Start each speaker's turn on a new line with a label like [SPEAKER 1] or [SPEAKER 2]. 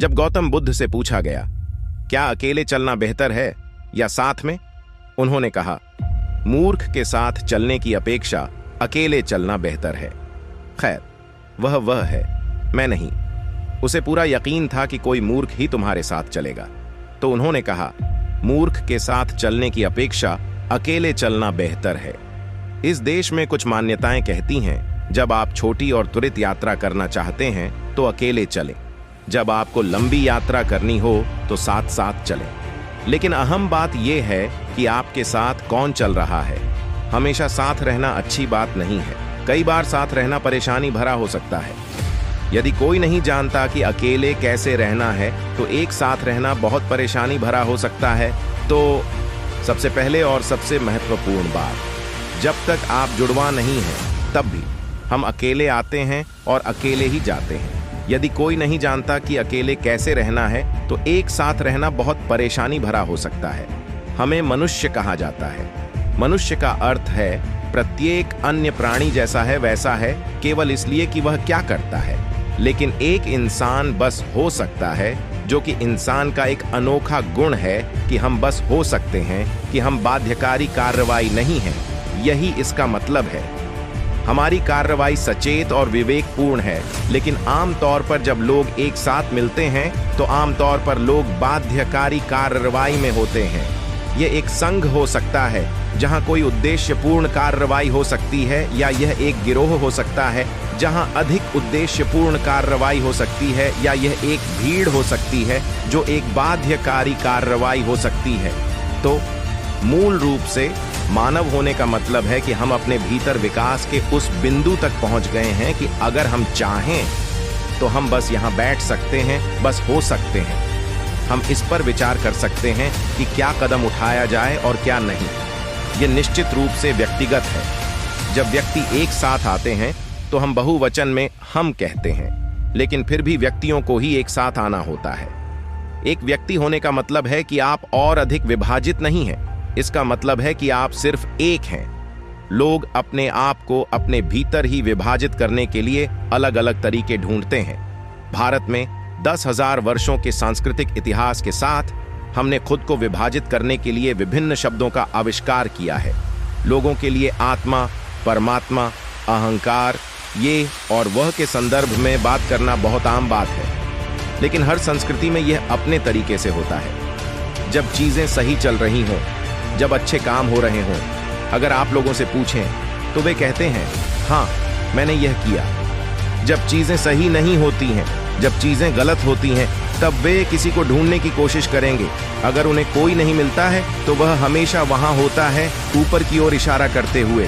[SPEAKER 1] जब गौतम बुद्ध से पूछा गया, क्या अकेले चलना बेहतर है या साथ में, उन्होंने कहा, मूर्ख के साथ चलने की अपेक्षा अकेले चलना बेहतर है। खैर, वह है, मैं नहीं। उसे पूरा यकीन था कि कोई मूर्ख ही तुम्हारे साथ चलेगा, तो उन्होंने कहा, मूर्ख के साथ चलने की अपेक्षा अकेले चलना बेहतर है। इस देश में कुछ मान्यताएं कहती हैं, जब आप छोटी और त्वरित यात्रा करना चाहते हैं तो अकेले चलें, जब आपको लंबी यात्रा करनी हो तो साथ साथ चलें। लेकिन अहम बात यह है कि आपके साथ कौन चल रहा है। हमेशा साथ रहना अच्छी बात नहीं है। कई बार साथ रहना परेशानी भरा हो सकता है। यदि कोई नहीं जानता कि अकेले कैसे रहना है तो एक साथ रहना बहुत परेशानी भरा हो सकता है। तो सबसे पहले और सबसे महत्वपूर्ण बात, जब तक आप जुड़वा नहीं हैं तब भी हम अकेले आते हैं और अकेले ही जाते हैं। यदि कोई नहीं जानता कि अकेले कैसे रहना है तो एक साथ रहना बहुत परेशानी भरा हो सकता है। हमें मनुष्य कहा जाता है। मनुष्य का अर्थ है प्रत्येक अन्य प्राणी जैसा है वैसा है, केवल इसलिए कि वह क्या करता है। लेकिन एक इंसान बस हो सकता है, जो कि इंसान का एक अनोखा गुण है कि हम बस हो सकते हैं, कि हम बाध्यकारी कार्रवाई नहीं हैं। यही इसका मतलब है। हमारी कार्रवाई सचेत और विवेकपूर्ण है, लेकिन आमतौर पर जब लोग एक साथ मिलते हैं तो आमतौर पर लोग बाध्यकारी कार्रवाई में होते हैं। यह एक संघ हो सकता है जहां कोई उद्देश्यपूर्ण कार्रवाई हो सकती है, या यह एक गिरोह हो सकता है जहां अधिक उद्देश्यपूर्ण कार्रवाई हो सकती है, या यह एक भीड़ हो सकती है जो एक बाध्यकारी कार्रवाई हो सकती है। तो मूल रूप से मानव होने का मतलब है कि हम अपने भीतर विकास के उस बिंदु तक पहुंच गए हैं कि अगर हम चाहें तो हम बस यहां बैठ सकते हैं, बस हो सकते हैं। हम इस पर विचार कर सकते हैं कि क्या कदम उठाया जाए और क्या नहीं। यह निश्चित रूप से व्यक्तिगत है। जब व्यक्ति एक साथ आते हैं तो हम बहुवचन में हम कहते हैं, लेकिन फिर भी व्यक्तियों को ही एक साथ आना होता है। एक व्यक्ति होने का मतलब है कि आप और अधिक विभाजित नहीं हैं। इसका मतलब है कि आप सिर्फ एक हैं। लोग अपने आप को अपने भीतर ही विभाजित करने के लिए अलग अलग तरीके ढूंढते हैं। भारत में 10,000 वर्षों के सांस्कृतिक इतिहास के साथ हमने खुद को विभाजित करने के लिए विभिन्न शब्दों का आविष्कार किया है। लोगों के लिए आत्मा, परमात्मा, अहंकार, ये और वह के संदर्भ में बात करना बहुत आम बात है। लेकिन हर संस्कृति में यह अपने तरीके से होता है। जब चीजें सही चल रही हों, जब अच्छे काम हो रहे हों, अगर आप लोगों से पूछें तो वे कहते हैं, हाँ मैंने यह किया। जब चीजें सही नहीं होती हैं, जब चीजें गलत होती हैं, तब वे किसी को ढूंढने की कोशिश करेंगे। अगर उन्हें कोई नहीं मिलता है तो वह हमेशा वहां होता है, ऊपर की ओर इशारा करते हुए।